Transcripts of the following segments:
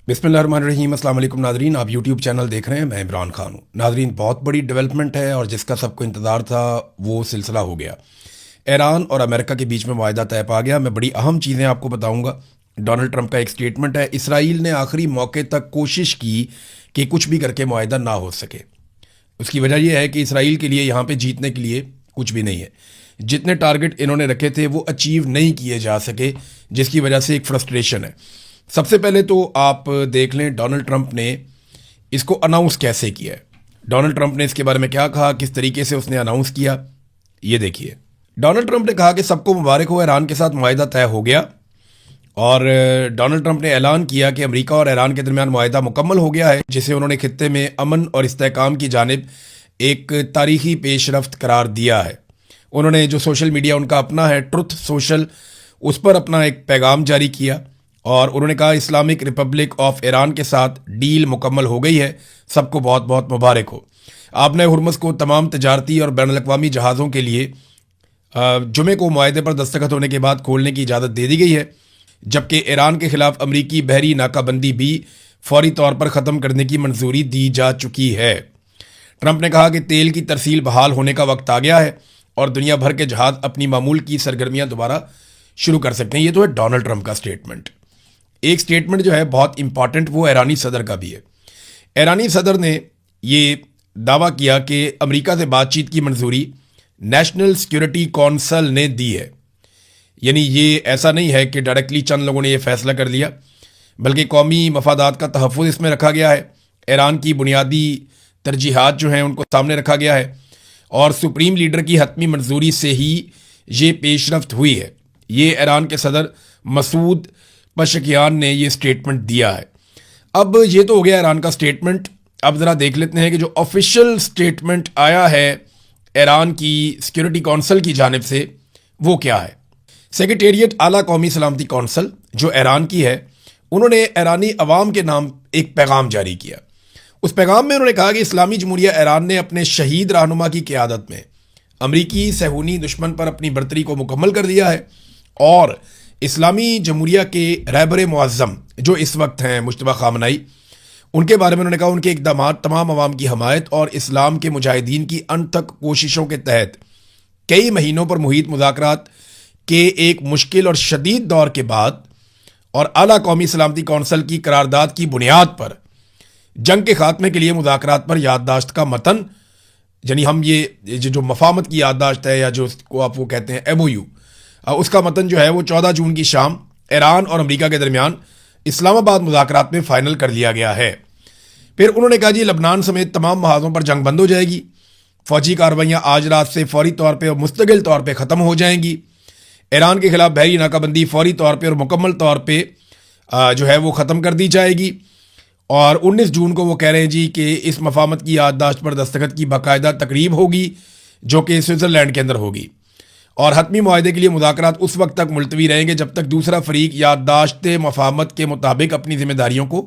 بسم اللہ الرحمن الرحیم۔ السلام علیکم ناظرین، آپ یوٹیوب چینل دیکھ رہے ہیں، میں عمران خان ہوں۔ ناظرین، بہت بڑی ڈیولپمنٹ ہے اور جس کا سب کو انتظار تھا وہ سلسلہ ہو گیا۔ ایران اور امریکہ کے بیچ میں معاہدہ طے پا گیا۔ میں بڑی اہم چیزیں آپ کو بتاؤں گا۔ ڈونلڈ ٹرمپ کا ایک سٹیٹمنٹ ہے، اسرائیل نے آخری موقع تک کوشش کی کہ کچھ بھی کر کے معاہدہ نہ ہو سکے۔ اس کی وجہ یہ ہے کہ اسرائیل کے لیے یہاں پہ جیتنے کے لیے کچھ بھی نہیں ہے۔ جتنے ٹارگٹ انہوں نے رکھے تھے وہ اچیو نہیں کیے جا سکے، جس کی وجہ سے ایک فرسٹریشن ہے۔ سب سے پہلے تو آپ دیکھ لیں ڈونلڈ ٹرمپ نے اس کو اناؤنس کیسے کیا ہے۔ ڈونلڈ ٹرمپ نے اس کے بارے میں کیا کہا، کس طریقے سے اس نے اناؤنس کیا، یہ دیکھیے۔ ڈونلڈ ٹرمپ نے کہا کہ سب کو مبارک ہو، ایران کے ساتھ معاہدہ طے ہو گیا۔ اور ڈونلڈ ٹرمپ نے اعلان کیا کہ امریکہ اور ایران کے درمیان معاہدہ مکمل ہو گیا ہے، جسے انہوں نے خطے میں امن اور استحکام کی جانب ایک تاریخی پیش رفت قرار دیا ہے۔ انہوں نے جو سوشل میڈیا ان کا اپنا ہے، ٹروتھ سوشل، اس پر اپنا ایک پیغام جاری کیا اور انہوں نے کہا اسلامک ریپبلک آف ایران کے ساتھ ڈیل مکمل ہو گئی ہے، سب کو بہت بہت مبارک ہو۔ آپ نے ہرمز کو تمام تجارتی اور بین الاقوامی جہازوں کے لیے جمعے کو معاہدے پر دستخط ہونے کے بعد کھولنے کی اجازت دے دی گئی ہے، جبکہ ایران کے خلاف امریکی بحری ناکہ بندی بھی فوری طور پر ختم کرنے کی منظوری دی جا چکی ہے۔ ٹرمپ نے کہا کہ تیل کی ترسیل بحال ہونے کا وقت آ گیا ہے اور دنیا بھر کے جہاز اپنی معمول کی سرگرمیاں دوبارہ شروع کر سکتے ہیں۔ یہ تو ہے ڈونلڈ ٹرمپ کا سٹیٹمنٹ۔ ایک سٹیٹمنٹ جو ہے بہت امپورٹنٹ، وہ ایرانی صدر کا بھی ہے۔ ایرانی صدر نے یہ دعویٰ کیا کہ امریکہ سے بات چیت کی منظوری نیشنل سیکورٹی کونسل نے دی ہے، یعنی یہ ایسا نہیں ہے کہ ڈائریکٹلی چند لوگوں نے یہ فیصلہ کر لیا، بلکہ قومی مفادات کا تحفظ اس میں رکھا گیا ہے۔ ایران کی بنیادی ترجیحات جو ہیں ان کو سامنے رکھا گیا ہے اور سپریم لیڈر کی حتمی منظوری سے ہی یہ پیش رفت ہوئی ہے۔ یہ ایران کے صدر مسعود پشکیان نے یہ سٹیٹمنٹ دیا ہے۔ اب یہ تو ہو گیا ایران کا سٹیٹمنٹ۔ اب ذرا دیکھ لیتے ہیں کہ جو آفیشیل سٹیٹمنٹ آیا ہے ایران کی سیکورٹی کونسل کی جانب سے وہ کیا ہے۔ سیکریٹریٹ اعلیٰ قومی سلامتی کونسل جو ایران کی ہے، انہوں نے ایرانی عوام کے نام ایک پیغام جاری کیا۔ اس پیغام میں انہوں نے کہا کہ اسلامی جمہوریہ ایران نے اپنے شہید رہنما کی قیادت میں امریکی صہیونی دشمن پر اپنی برتری کو مکمل کر دیا ہے اور اسلامی جمہوریہ کے رہبر معظم جو اس وقت ہیں مجتبیٰ خامنئی، ان کے بارے میں انہوں نے کہا ان کے اقدامات تمام عوام کی حمایت اور اسلام کے مجاہدین کی انتھک کوششوں کے تحت کئی مہینوں پر محیط مذاکرات کے ایک مشکل اور شدید دور کے بعد اور اعلیٰ قومی سلامتی کونسل کی قرارداد کی بنیاد پر جنگ کے خاتمے کے لیے مذاکرات پر یادداشت کا متن، یعنی ہم یہ جو مفاہمت کی یادداشت ہے یا جو اس کو آپ وہ کہتے ہیں ایم او یو، اس کا متن جو ہے وہ 14 جون کی شام ایران اور امریکہ کے درمیان اسلام آباد مذاکرات میں فائنل کر لیا گیا ہے۔ پھر انہوں نے کہا جی لبنان سمیت تمام محاذوں پر جنگ بند ہو جائے گی، فوجی کارروائیاں آج رات سے فوری طور پہ اور مستقل طور پہ ختم ہو جائیں گی، ایران کے خلاف بحری ناکہ بندی فوری طور پہ اور مکمل طور پہ جو ہے وہ ختم کر دی جائے گی۔ اور 19 جون کو وہ کہہ رہے ہیں جی کہ اس مفاہمت کی یادداشت پر دستخط کی باقاعدہ تقریب ہوگی جو کہ سوئٹزرلینڈ کے اندر ہوگی، اور حتمی معاہدے کے لیے مذاکرات اس وقت تک ملتوی رہیں گے جب تک دوسرا فریق یادداشت مفاہمت کے مطابق اپنی ذمہ داریوں کو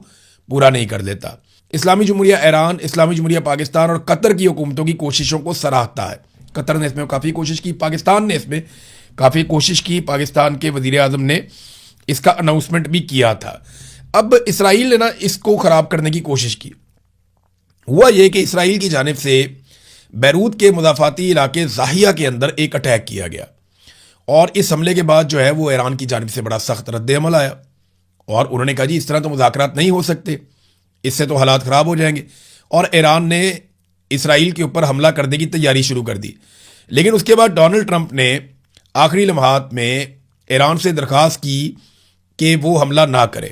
پورا نہیں کر دیتا۔ اسلامی جمہوریہ ایران، اسلامی جمہوریہ پاکستان اور قطر کی حکومتوں کی کوششوں کو سراہتا ہے۔ قطر نے اس میں کافی کوشش کی، پاکستان نے اس میں کافی کوشش کی، پاکستان کے وزیر اعظم نے اس کا اناؤنسمنٹ بھی کیا تھا۔ اب اسرائیل نے اس کو خراب کرنے کی کوشش کی۔ ہوا یہ کہ اسرائیل کی جانب سے بیروت کے مضافاتی علاقے زاہیہ کے اندر ایک اٹیک کیا گیا اور اس حملے کے بعد جو ہے وہ ایران کی جانب سے بڑا سخت رد عمل آیا اور انہوں نے کہا جی اس طرح تو مذاکرات نہیں ہو سکتے، اس سے تو حالات خراب ہو جائیں گے، اور ایران نے اسرائیل کے اوپر حملہ کرنے کی تیاری شروع کر دی۔ لیکن اس کے بعد ڈونلڈ ٹرمپ نے آخری لمحات میں ایران سے درخواست کی کہ وہ حملہ نہ کرے،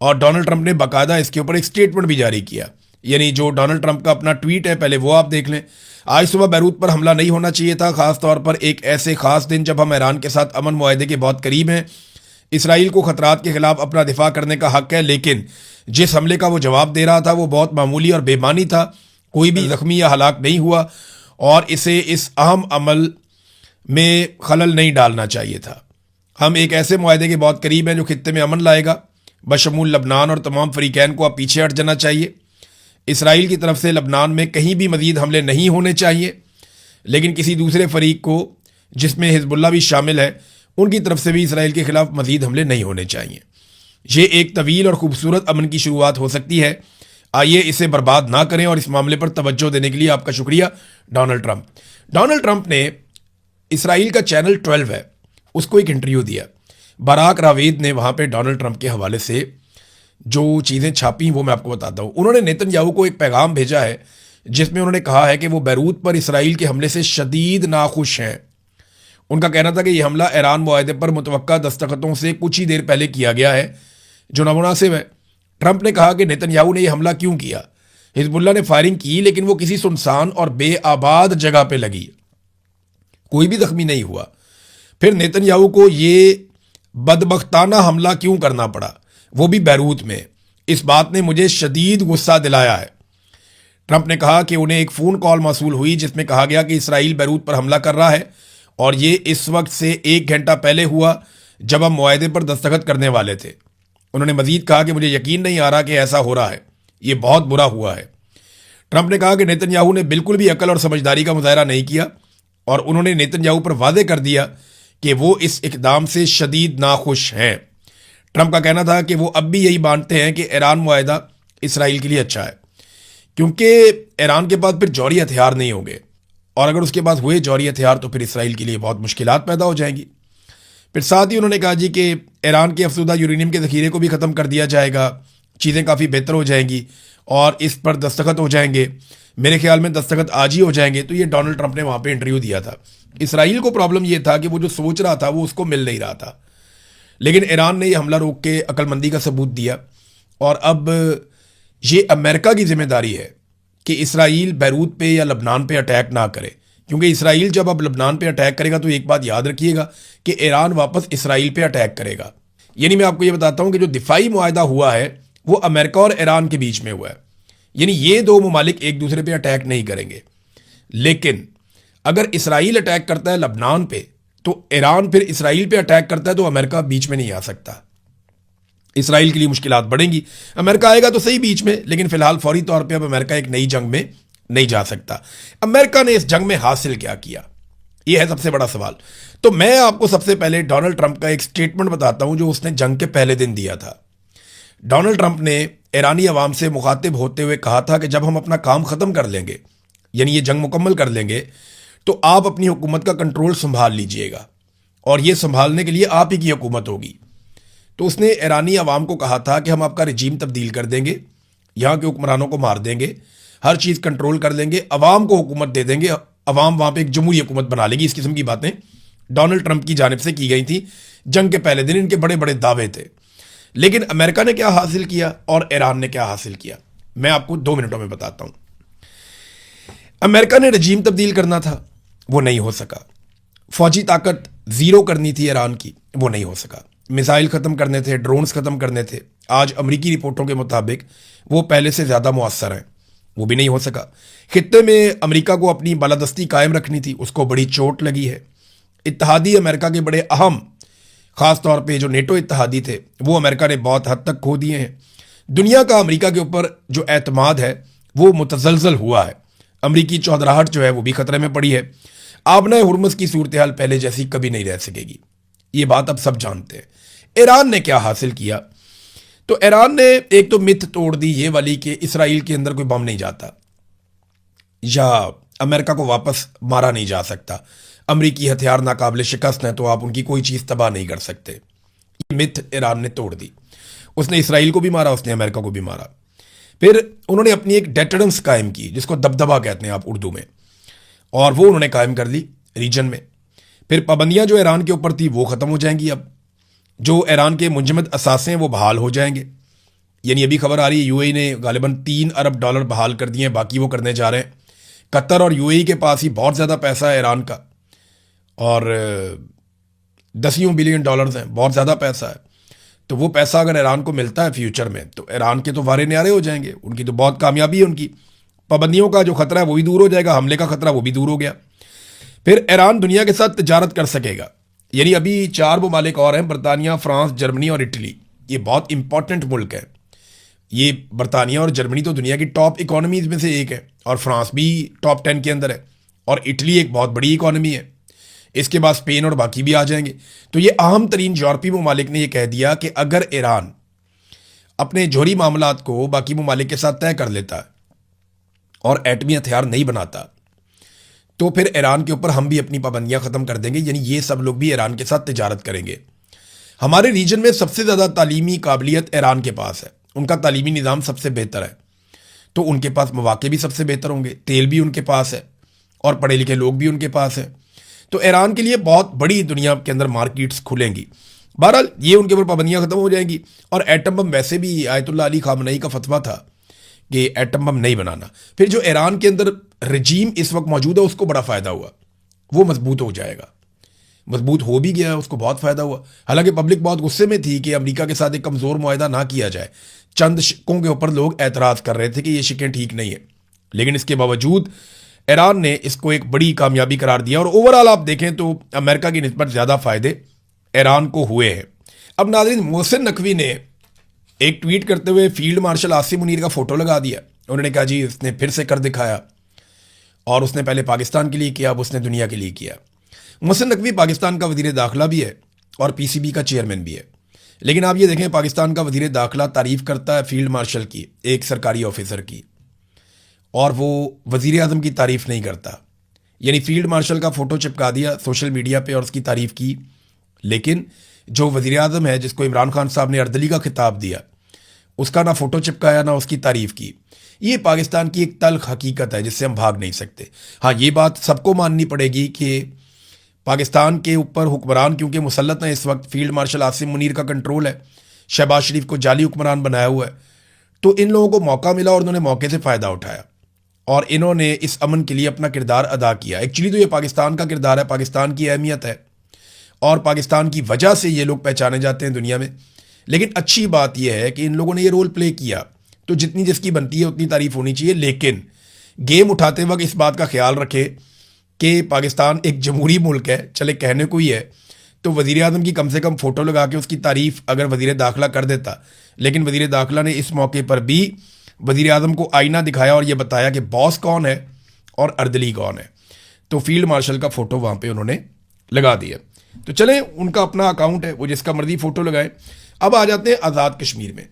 اور ڈونلڈ ٹرمپ نے باقاعدہ اس کے اوپر ایک سٹیٹمنٹ بھی جاری کیا، یعنی جو ڈونلڈ ٹرمپ کا اپنا ٹویٹ ہے پہلے وہ آپ دیکھ لیں۔ آج صبح بیروت پر حملہ نہیں ہونا چاہیے تھا، خاص طور پر ایک ایسے خاص دن جب ہم ایران کے ساتھ امن معاہدے کے بہت قریب ہیں۔ اسرائیل کو خطرات کے خلاف اپنا دفاع کرنے کا حق ہے، لیکن جس حملے کا وہ جواب دے رہا تھا وہ بہت معمولی اور بے معنی تھا، کوئی بھی زخمی یا ہلاک نہیں ہوا اور اسے اس اہم عمل میں خلل نہیں ڈالنا چاہیے تھا۔ ہم ایک ایسے معاہدے کے بہت قریب ہیں جو خطے میں امن لائے گا، بشمول لبنان، اور تمام فریقین کو اب پیچھے ہٹ جانا چاہیے۔ اسرائیل کی طرف سے لبنان میں کہیں بھی مزید حملے نہیں ہونے چاہیے، لیکن کسی دوسرے فریق کو جس میں حزب اللہ بھی شامل ہے ان کی طرف سے بھی اسرائیل کے خلاف مزید حملے نہیں ہونے چاہیے۔ یہ ایک طویل اور خوبصورت امن کی شروعات ہو سکتی ہے. آئیے اسے برباد نہ کریں, اور اس معاملے پر توجہ دینے کے لیے آپ کا شکریہ ڈونلڈ ٹرمپ. ڈونلڈ ٹرمپ نے اسرائیل کا چینل 12 ہے اس کو ایک انٹرویو دیا. براک راوید نے وہاں پہ ڈونلڈ ٹرمپ کے حوالے سے جو چیزیں چھاپی وہ میں آپ کو بتاتا ہوں. انہوں نے نیتن یاہو کو ایک پیغام بھیجا ہے جس میں انہوں نے کہا ہے کہ وہ بیروت پر اسرائیل کے حملے سے شدید ناخوش ہیں. ان کا کہنا تھا کہ یہ حملہ ایران معاہدے پر متوقع دستخطوں سے کچھ ہی دیر پہلے کیا گیا ہے جو نامناسب ہے. ٹرمپ نے کہا کہ نیتن یاہو نے یہ حملہ کیوں کیا. حزب اللہ نے فائرنگ کی لیکن وہ کسی سنسان اور بے آباد جگہ پہ لگی, کوئی بھی زخمی نہیں ہوا. پھر نیتن یاہو کو یہ بدبختانہ حملہ کیوں کرنا پڑا, وہ بھی بیروت میں. اس بات نے مجھے شدید غصہ دلایا ہے. ٹرمپ نے کہا کہ انہیں ایک فون کال موصول ہوئی جس میں کہا گیا کہ اسرائیل بیروت پر حملہ کر رہا ہے, اور یہ اس وقت سے 1 گھنٹہ پہلے ہوا جب ہم معاہدے پر دستخط کرنے والے تھے. انہوں نے مزید کہا کہ مجھے یقین نہیں آ رہا کہ ایسا ہو رہا ہے, یہ بہت برا ہوا ہے. ٹرمپ نے کہا کہ نیتن یاہو نے بالکل بھی عقل اور سمجھداری کا مظاہرہ نہیں کیا, اور انہوں نے نیتن یاہو پر واضح کر دیا کہ وہ اس اقدام سے شدید ناخوش ہیں. ٹرمپ کا کہنا تھا کہ وہ اب بھی یہی مانتے ہیں کہ ایران معاہدہ اسرائیل کے لیے اچھا ہے, کیونکہ ایران کے پاس پھر جوہری ہتھیار نہیں ہوں گے, اور اگر اس کے پاس ہوئے جوہری ہتھیار تو پھر اسرائیل کے لیے بہت مشکلات پیدا ہو جائیں گی. پھر ساتھ ہی انہوں نے کہا جی کہ ایران کے افزودہ یورینیم کے ذخیرے کو بھی ختم کر دیا جائے گا, چیزیں کافی بہتر ہو جائیں گی اور اس پر دستخط ہو جائیں گے. میرے خیال میں دستخط آج ہی ہو جائیں گے. تو یہ ڈونلڈ ٹرمپ نے وہاں پہ انٹرویو دیا تھا. اسرائیل کو پرابلم یہ تھا کہ وہ جو سوچ رہا تھا وہ اس کو مل نہیں رہا تھا, لیکن ایران نے یہ حملہ روک کے عقل مندی کا ثبوت دیا, اور اب یہ امریکہ کی ذمہ داری ہے کہ اسرائیل بیروت پہ یا لبنان پہ اٹیک نہ کرے, کیونکہ اسرائیل جب اب لبنان پہ اٹیک کرے گا تو ایک بات یاد رکھیے گا کہ ایران واپس اسرائیل پہ اٹیک کرے گا. یعنی میں آپ کو یہ بتاتا ہوں کہ جو دفاعی معاہدہ ہوا ہے وہ امریکہ اور ایران کے بیچ میں ہوا ہے, یعنی یہ دو ممالک ایک دوسرے پہ اٹیک نہیں کریں گے. لیکن اگر اسرائیل اٹیک کرتا ہے لبنان پہ تو ایران پھر اسرائیل پہ اٹیک کرتا ہے تو امریکہ بیچ میں نہیں آ سکتا. اسرائیل کے لیے مشکلات بڑھیں گی. امریکہ آئے گا تو صحیح بیچ میں, لیکن فی الحال فوری طور پہ اب امریکہ ایک نئی جنگ میں نہیں جا سکتا. امریکہ نے اس جنگ میں حاصل کیا کیا, یہ ہے سب سے بڑا سوال. تو میں آپ کو سب سے پہلے ڈونلڈ ٹرمپ کا ایک سٹیٹمنٹ بتاتا ہوں جو اس نے جنگ کے پہلے دن دیا تھا. ڈونلڈ ٹرمپ نے ایرانی عوام سے مخاطب ہوتے ہوئے کہا تھا کہ جب ہم اپنا کام ختم کر لیں گے, یعنی یہ جنگ مکمل کر لیں گے, تو آپ اپنی حکومت کا کنٹرول سنبھال لیجئے گا, اور یہ سنبھالنے کے لیے آپ ہی کی حکومت ہوگی. تو اس نے ایرانی عوام کو کہا تھا کہ ہم آپ کا رجیم تبدیل کر دیں گے, یہاں کے حکمرانوں کو مار دیں گے, ہر چیز کنٹرول کر لیں گے, عوام کو حکومت دے دیں گے, عوام وہاں پہ ایک جمہوری حکومت بنا لے گی. اس قسم کی باتیں ڈونلڈ ٹرمپ کی جانب سے کی گئی تھیں جنگ کے پہلے دن. ان کے بڑے بڑے دعوے تھے. لیکن امریکہ نے کیا حاصل کیا اور ایران نے کیا حاصل کیا, میں آپ کو 2 منٹوں میں بتاتا ہوں. امریکہ نے رجیم تبدیل کرنا تھا, وہ نہیں ہو سکا. فوجی طاقت زیرو کرنی تھی ایران کی, وہ نہیں ہو سکا. میزائل ختم کرنے تھے, ڈرونز ختم کرنے تھے. آج امریکی رپورٹوں کے مطابق وہ پہلے سے زیادہ مؤثر ہیں, وہ بھی نہیں ہو سکا. خطے میں امریکہ کو اپنی بالادستی قائم رکھنی تھی, اس کو بڑی چوٹ لگی ہے. اتحادی امریکہ کے بڑے اہم, خاص طور پہ جو نیٹو اتحادی تھے, وہ امریکہ نے بہت حد تک کھو دیے ہیں. دنیا کا امریکہ کے اوپر جو اعتماد ہے وہ متزلزل ہوا ہے. امریکی چودراہٹ جو ہے وہ بھی خطرے میں پڑی ہے. آبنہ ہرمز کی صورتحال پہلے جیسی کبھی نہیں رہ سکے گی, یہ بات اب سب جانتے ہیں. ایران نے کیا حاصل کیا, تو ایران نے ایک تو متھ توڑ دی یہ والی کہ اسرائیل کے اندر کوئی بم نہیں جاتا یا امریکہ کو واپس مارا نہیں جا سکتا. امریکی ہتھیار ناقابل شکست ہیں تو آپ ان کی کوئی چیز تباہ نہیں کر سکتے. یہ متھ ایران نے توڑ دی. اس نے اسرائیل کو بھی مارا, اس نے امریکہ کو بھی مارا. پھر انہوں نے اپنی ایک ڈیٹرنس قائم کی جس کو دبدبا کہتے ہیں آپ اردو میں, اور وہ انہوں نے قائم کر لی ریجن میں. پھر پابندیاں جو ایران کے اوپر تھی وہ ختم ہو جائیں گی. اب جو ایران کے منجمد اثاثے ہیں وہ بحال ہو جائیں گے. یعنی ابھی خبر آ رہی ہے یو اے ای نے غالباً $3 ارب بحال کر دیے ہیں, باقی وہ کرنے جا رہے ہیں. قطر اور یو اے ای کے پاس ہی بہت زیادہ پیسہ ہے ایران کا, اور $10 بلین ہیں, بہت زیادہ پیسہ ہے. تو وہ پیسہ اگر ایران کو ملتا ہے فیوچر میں تو ایران کے تو وارے نیارے ہو جائیں گے. ان کی تو بہت کامیابی ہے. ان کی پابندیوں کا جو خطرہ ہے وہ بھی دور ہو جائے گا, حملے کا خطرہ وہ بھی دور ہو گیا. پھر ایران دنیا کے ساتھ تجارت کر سکے گا. یعنی ابھی 4 ممالک اور ہیں, برطانیہ, فرانس, جرمنی اور اٹلی. یہ بہت امپورٹنٹ ملک ہے. یہ برطانیہ اور جرمنی تو دنیا کی ٹاپ اکانومیز میں سے ایک ہے, اور فرانس بھی ٹاپ 10 کے اندر ہے, اور اٹلی ایک بہت بڑی اکانومی ہے. اس کے بعد اسپین اور باقی بھی آ جائیں گے. تو یہ اہم ترین یورپی ممالک نے یہ کہہ دیا کہ اگر ایران اپنے جوہری معاملات کو باقی ممالک کے ساتھ طے کر لیتا ہے اور ایٹمی ہتھیار نہیں بناتا، تو پھر ایران کے اوپر ہم بھی اپنی پابندیاں ختم کر دیں گے، یعنی یہ سب لوگ بھی ایران کے ساتھ تجارت کریں گے۔ ہمارے ریجن میں سب سے زیادہ تعلیمی قابلیت ایران کے پاس ہے، ان کا تعلیمی نظام سب سے بہتر ہے، تو ان کے پاس مواقع بھی سب سے بہتر ہوں گے، تیل بھی ان کے پاس ہے اور پڑھے لکھے لوگ بھی ان کے پاس ہیں، تو ایران کے لیے بہت بڑی دنیا کے اندر مارکیٹس کھلیں گی۔ بہرحال یہ ان کے اوپر پابندیاں ختم ہو جائیں گی، اور ایٹم بم ویسے بھی آیت اللہ علی خامنئی کا فتویٰ تھا کہ ایٹم بم نہیں بنانا۔ پھر جو ایران کے اندر رجیم اس وقت موجود ہے اس کو بڑا فائدہ ہوا، وہ مضبوط ہو جائے گا، مضبوط ہو بھی گیا، اس کو بہت فائدہ ہوا۔ حالانکہ پبلک بہت غصے میں تھی کہ امریکہ کے ساتھ ایک کمزور معاہدہ نہ کیا جائے، چند شکوں کے اوپر لوگ اعتراض کر رہے تھے کہ یہ شکیں ٹھیک نہیں ہیں، لیکن اس کے باوجود ایران نے اس کو ایک بڑی کامیابی قرار دیا، اور اوورآل آپ دیکھیں تو امریکہ کی نسبت زیادہ فائدے ایران کو ہوئے ہیں۔ اب ناظرین، محسن نقوی نے ایک ٹویٹ کرتے ہوئے فیلڈ مارشل عاصم منیر کا فوٹو لگا دیا، انہوں نے کہا جی اس نے پھر سے کر دکھایا، اور اس نے پہلے پاکستان کے لیے کیا، اب اس نے دنیا کے لیے کیا۔ محسن نقوی پاکستان کا وزیر داخلہ بھی ہے اور پی سی بی کا چیئرمین بھی ہے، لیکن آپ یہ دیکھیں پاکستان کا وزیر داخلہ تعریف کرتا ہے فیلڈ مارشل کی، ایک سرکاری آفیسر کی، اور وہ وزیر اعظم کی تعریف نہیں کرتا، یعنی فیلڈ مارشل کا فوٹو چپکا دیا سوشل میڈیا پہ اور اس کی تعریف کی، لیکن جو وزیر اعظم ہے جس کو عمران خان صاحب نے اردلی کا خطاب دیا، اس کا نہ فوٹو چپکایا نہ اس کی تعریف کی۔ یہ پاکستان کی ایک تلخ حقیقت ہے جس سے ہم بھاگ نہیں سکتے۔ ہاں، یہ بات سب کو ماننی پڑے گی کہ پاکستان کے اوپر حکمران کیونکہ مسلط ہیں، اس وقت فیلڈ مارشل عاصم منیر کا کنٹرول ہے، شہباز شریف کو جعلی حکمران بنایا ہوا ہے، تو ان لوگوں کو موقع ملا اور انہوں نے موقع سے فائدہ اٹھایا، اور انہوں نے اس امن کے لیے اپنا کردار ادا کیا۔ ایکچولی تو یہ پاکستان کا کردار ہے، پاکستان کی اہمیت ہے، اور پاکستان کی وجہ سے یہ لوگ پہچانے جاتے ہیں دنیا میں، لیکن اچھی بات یہ ہے کہ ان لوگوں نے یہ رول پلے کیا، تو جتنی جس کی بنتی ہے اتنی تعریف ہونی چاہیے، لیکن گیم اٹھاتے وقت اس بات کا خیال رکھے کہ پاکستان ایک جمہوری ملک ہے، چلے کہنے کو ہی ہے، تو وزیر اعظم کی کم سے کم فوٹو لگا کے اس کی تعریف اگر وزیر داخلہ کر دیتا، لیکن وزیر داخلہ نے اس موقع پر بھی وزیر اعظم کو آئینہ دکھایا اور یہ بتایا کہ باس کون ہے اور اردلی کون ہے، تو فیلڈ مارشل کا فوٹو وہاں پہ انہوں نے لگا دیا۔ تو چلیں، ان کا اپنا اکاؤنٹ ہے، وہ جس کا مرضی فوٹو لگائے۔ اب آ جاتے ہیں آزاد کشمیر میں۔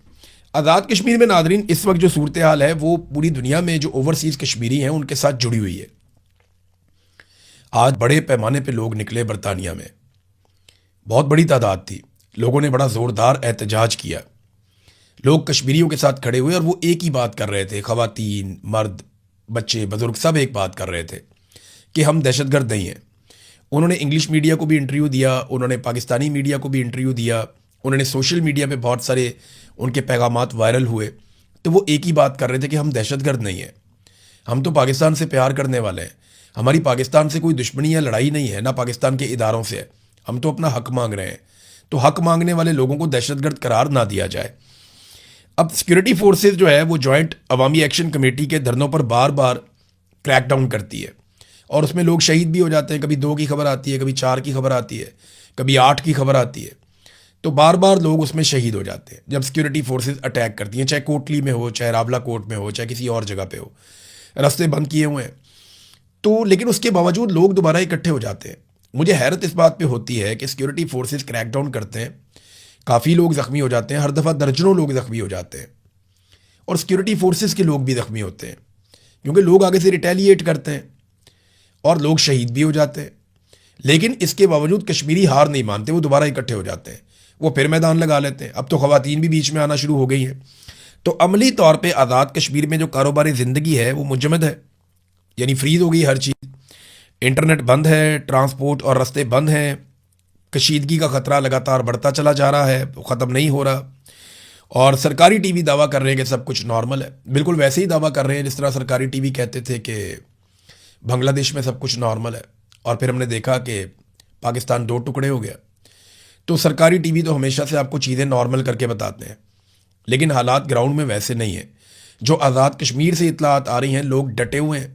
آزاد کشمیر میں ناظرین اس وقت جو صورتحال ہے وہ پوری دنیا میں جو اوورسیز کشمیری ہیں ان کے ساتھ جڑی ہوئی ہے۔ آج بڑے پیمانے پہ لوگ نکلے برطانیہ میں، بہت بڑی تعداد تھی، لوگوں نے بڑا زوردار احتجاج کیا، لوگ کشمیریوں کے ساتھ کھڑے ہوئے اور وہ ایک ہی بات کر رہے تھے، خواتین، مرد، بچے، بزرگ سب ایک بات کر رہے تھے کہ ہم دہشت گرد نہیں ہیں۔ انہوں نے انگلش میڈیا کو بھی انٹرویو دیا، انہوں نے پاکستانی میڈیا کو بھی انٹرویو دیا، انہوں نے سوشل میڈیا پہ بہت سارے ان کے پیغامات وائرل ہوئے، تو وہ ایک ہی بات کر رہے تھے کہ ہم دہشت گرد نہیں ہیں، ہم تو پاکستان سے پیار کرنے والے ہیں، ہماری پاکستان سے کوئی دشمنی یا لڑائی نہیں ہے، نہ پاکستان کے اداروں سے ہے، ہم تو اپنا حق مانگ رہے ہیں، تو حق مانگنے والے لوگوں کو دہشت گرد قرار نہ دیا جائے۔ اب سیکورٹی فورسز جو ہے وہ جوائنٹ عوامی ایکشن کمیٹی کے دھرنوں پر بار بار کریک ڈاؤن کرتی ہے، اور اس میں لوگ شہید بھی ہو جاتے ہیں، کبھی 2 کی خبر آتی ہے، کبھی 4 کی خبر آتی ہے، کبھی 8 کی خبر آتی ہے، تو بار بار لوگ اس میں شہید ہو جاتے ہیں جب سیکورٹی فورسز اٹیک کرتی ہیں، چاہے کوٹلی میں ہو، چاہے راولا کوٹ میں ہو، چاہے کسی اور جگہ پہ ہو، راستے بند کیے ہوئے ہیں، تو لیکن اس کے باوجود لوگ دوبارہ اکٹھے ہو جاتے ہیں۔ مجھے حیرت اس بات پہ ہوتی ہے کہ سیکورٹی فورسز کریک ڈاؤن کرتے ہیں، کافی لوگ زخمی ہو جاتے ہیں، ہر دفعہ درجنوں لوگ زخمی ہو جاتے ہیں، اور سیکورٹی فورسز کے لوگ بھی زخمی ہوتے ہیں کیونکہ لوگ آگے سے ریٹیلیٹ کرتے ہیں اور لوگ شہید بھی ہو جاتے ہیں، لیکن اس کے باوجود کشمیری ہار نہیں مانتے، وہ دوبارہ اکٹھے ہو جاتے ہیں، وہ پھر میدان لگا لیتے ہیں۔ اب تو خواتین بھی بیچ میں آنا شروع ہو گئی ہیں، تو عملی طور پہ آزاد کشمیر میں جو کاروبار زندگی ہے وہ منجمد ہے، یعنی فریز ہو گئی ہر چیز، انٹرنیٹ بند ہے، ٹرانسپورٹ اور راستے بند ہیں، کشیدگی کا خطرہ لگاتار بڑھتا چلا جا رہا ہے، ختم نہیں ہو رہا، اور سرکاری ٹی وی دعویٰ کر رہے ہیں کہ سب کچھ نارمل ہے، بالکل ویسے ہی دعویٰ کر رہے ہیں جس طرح سرکاری ٹی وی کہتے تھے کہ بنگلہ دیش میں سب کچھ نارمل ہے، اور پھر ہم نے دیکھا کہ پاکستان 2 ٹکڑے ہو گیا۔ تو سرکاری ٹی وی تو ہمیشہ سے آپ کو چیزیں نارمل کر کے بتاتے ہیں، لیکن حالات گراؤنڈ میں ویسے نہیں ہیں۔ جو آزاد کشمیر سے اطلاعات آ رہی ہیں، لوگ ڈٹے ہوئے ہیں،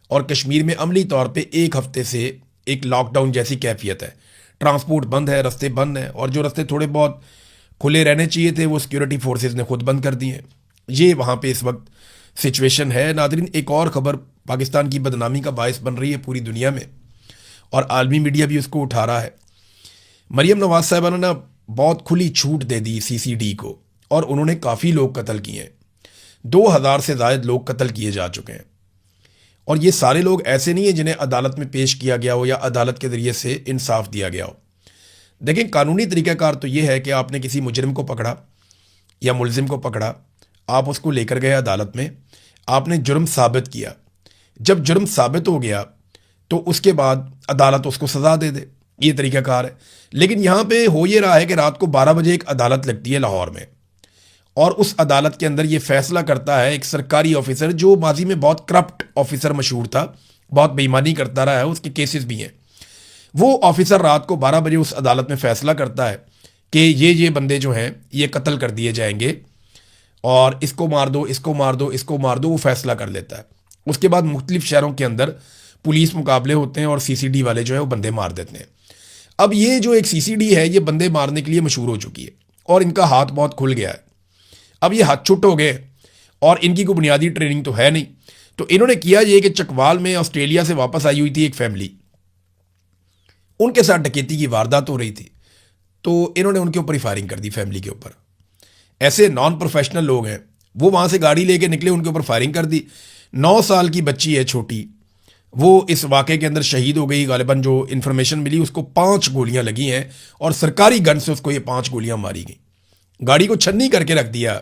اور کشمیر میں عملی طور پہ 1 ہفتے سے ایک لاک ڈاؤن جیسی کیفیت ہے، ٹرانسپورٹ بند ہے، راستے بند ہیں، اور جو راستے تھوڑے بہت کھلے رہنے چاہیے تھے وہ سیکورٹی فورسز نے خود بند کر دیے ہیں۔ یہ وہاں پہ اس وقت سچویشن ہے۔ ناظرین، ایک اور خبر پاکستان کی بدنامی کا باعث بن رہی ہے پوری دنیا میں، اور عالمی میڈیا بھی اس کو اٹھا رہا ہے۔ مریم نواز صاحبہ نے بہت کھلی چھوٹ دے دی CCD کو، اور انہوں نے کافی لوگ قتل کیے ہیں. 2000 سے زائد لوگ قتل کیے جا چکے ہیں. اور یہ سارے لوگ ایسے نہیں ہیں جنہیں عدالت میں پیش کیا گیا ہو یا عدالت کے ذریعے سے انصاف دیا گیا ہو. دیکھیں قانونی طریقہ کار تو یہ ہے کہ آپ نے کسی مجرم کو پکڑا یا ملزم کو پکڑا, آپ اس کو لے کر گئے عدالت میں, آپ نے جرم ثابت کیا. جب جرم ثابت ہو گیا تو اس کے بعد عدالت اس کو سزا دے دے, یہ طریقہ کار ہے. لیکن یہاں پہ ہو یہ رہا ہے کہ رات کو 12 بجے ایک عدالت لگتی ہے لاہور میں, اور اس عدالت کے اندر یہ فیصلہ کرتا ہے ایک سرکاری آفیسر جو ماضی میں بہت کرپٹ آفیسر مشہور تھا, بہت بے ایمانی کرتا رہا ہے, اس کے کیسز بھی ہیں. وہ آفیسر رات کو 12 بجے اس عدالت میں فیصلہ کرتا ہے کہ یہ بندے جو ہیں یہ قتل کر دیے جائیں گے, اور اس کو مار دو, اس کو مار دو, اس کو مار دو. وہ فیصلہ کر لیتا ہے. اس کے بعد مختلف شہروں کے اندر پولیس مقابلے ہوتے ہیں اور سی سی ڈی والے جو ہے وہ بندے مار دیتے ہیں. اب یہ جو ایک سی سی ڈی ہے یہ بندے مارنے کے لیے مشہور ہو چکی ہے, اور ان کا ہاتھ بہت کھل گیا ہے. اب یہ ہاتھ چھٹ ہو گئے, اور ان کی کوئی بنیادی ٹریننگ تو ہے نہیں. تو انہوں نے کیا یہ کہ چکوال میں آسٹریلیا سے واپس آئی ہوئی تھی ایک فیملی, ان کے ساتھ ڈکیتی کی واردات ہو رہی تھی, تو انہوں نے ان کے اوپر ہی فائرنگ کر دی, فیملی کے اوپر. ایسے نان پروفیشنل لوگ ہیں, وہ وہاں سے گاڑی لے کے نکلے, ان کے اوپر فائرنگ کر دی. 9 سال کی بچی ہے چھوٹی, وہ اس واقعے کے اندر شہید ہو گئی. غالباً جو انفارمیشن ملی اس کو 5 گولیاں لگی ہیں, اور سرکاری گن سے اس کو یہ 5 گولیاں ماری گئیں. گاڑی کو چھنی کر کے رکھ دیا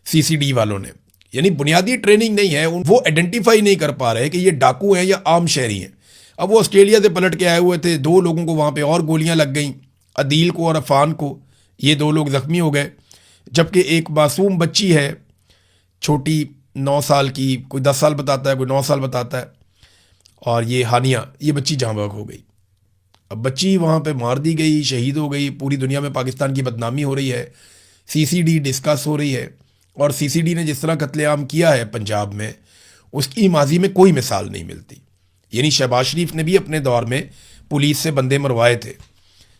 سی سی ڈی والوں نے. یعنی بنیادی ٹریننگ نہیں ہے, وہ آئیڈینٹیفائی نہیں کر پا رہے کہ یہ ڈاکو ہیں یا عام شہری ہیں. اب وہ آسٹریلیا سے پلٹ کے آئے ہوئے تھے, 2 لوگوں کو وہاں پہ اور گولیاں لگ گئیں, عدیل کو اور عفان کو. یہ 2 لوگ زخمی ہو گئے, جبکہ ایک معصوم بچی ہے چھوٹی 9 سال کی, کوئی 10 سال بتاتا ہے, کوئی 9 سال بتاتا ہے, اور یہ ہانیہ, یہ بچی جاں بحق ہو گئی. اب بچی وہاں پہ مار دی گئی, شہید ہو گئی. پوری دنیا میں پاکستان کی بدنامی ہو رہی ہے, سی سی ڈی ڈسکس ہو رہی ہے. اور سی سی ڈی نے جس طرح قتل عام کیا ہے پنجاب میں, اس کی ماضی میں کوئی مثال نہیں ملتی. یعنی شہباز شریف نے بھی اپنے دور میں پولیس سے بندے مروائے تھے,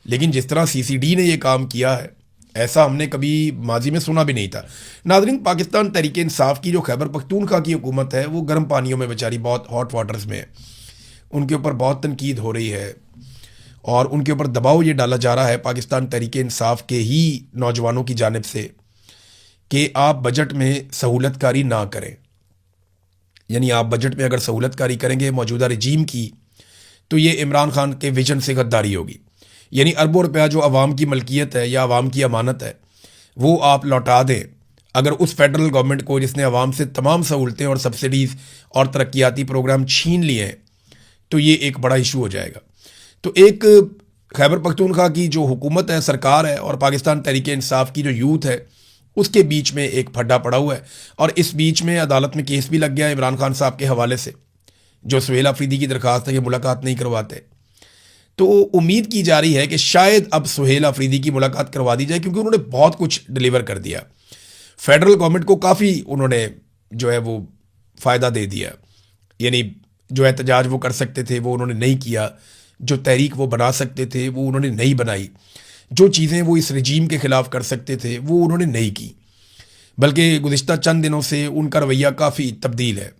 لیکن جس طرح سی سی ڈی نے یہ کام کیا ہے ایسا ہم نے کبھی ماضی میں سنا بھی نہیں تھا. ناظرین, پاکستان تحریک انصاف کی جو خیبر پختونخوا کی حکومت ہے وہ گرم پانیوں میں بیچاری, بہت ہاٹ واٹرز میں ہے. ان کے اوپر بہت تنقید ہو رہی ہے, اور ان کے اوپر دباؤ یہ ڈالا جا رہا ہے پاکستان تحریک انصاف کے ہی نوجوانوں کی جانب سے کہ آپ بجٹ میں سہولت کاری نہ کریں. یعنی آپ بجٹ میں اگر سہولت کاری کریں گے موجودہ رجیم کی, تو یہ عمران خان کے ویژن سے غداری ہوگی. یعنی اربوں روپیہ جو عوام کی ملکیت ہے یا عوام کی امانت ہے وہ آپ لوٹا دیں اگر اس فیڈرل گورنمنٹ کو جس نے عوام سے تمام سہولتیں اور سبسڈیز اور ترقیاتی پروگرام چھین لیے ہیں, تو یہ ایک بڑا ایشو ہو جائے گا. تو ایک خیبر پختونخوا کی جو حکومت ہے, سرکار ہے, اور پاکستان تحریک انصاف کی جو یوتھ ہے, اس کے بیچ میں ایک پھڈا پڑا ہوا ہے. اور اس بیچ میں عدالت میں کیس بھی لگ گیا ہے عمران خان صاحب کے حوالے سے, جو سہیل آفریدی کی درخواست ہے کہ ملاقات نہیں کرواتے. تو امید کی جا رہی ہے کہ شاید اب سہیل آفریدی کی ملاقات کروا دی جائے, کیونکہ انہوں نے بہت کچھ ڈیلیور کر دیا. فیڈرل گورنمنٹ کو کافی انہوں نے جو ہے وہ فائدہ دے دیا. یعنی جو احتجاج وہ کر سکتے تھے وہ انہوں نے نہیں کیا, جو تحریک وہ بنا سکتے تھے وہ انہوں نے نہیں بنائی, جو چیزیں وہ اس رجیم کے خلاف کر سکتے تھے وہ انہوں نے نہیں کی. بلکہ گزشتہ چند دنوں سے ان کا رویہ کافی تبدیل ہے,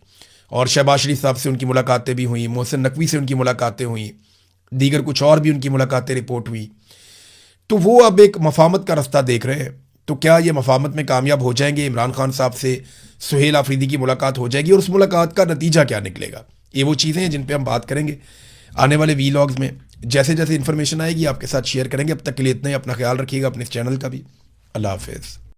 اور شہباز شریف صاحب سے ان کی ملاقاتیں بھی ہوئیں, محسن نقوی سے ان کی ملاقاتیں ہوئیں, دیگر کچھ اور بھی ان کی ملاقاتیں رپورٹ ہوئی. تو وہ اب ایک مفاہمت کا رستہ دیکھ رہے ہیں. تو کیا یہ مفاہمت میں کامیاب ہو جائیں گے؟ عمران خان صاحب سے سہیل آفریدی کی ملاقات ہو جائے گی, اور اس ملاقات کا نتیجہ کیا نکلے گا؟ یہ وہ چیزیں ہیں جن پہ ہم بات کریں گے آنے والے وی لاگز میں. جیسے جیسے انفارمیشن آئے گی آپ کے ساتھ شیئر کریں گے. اب تک کے لیے اتنا ہی, اپنا خیال رکھیے گا, اپنے اس چینل کا بھی. اللہ حافظ.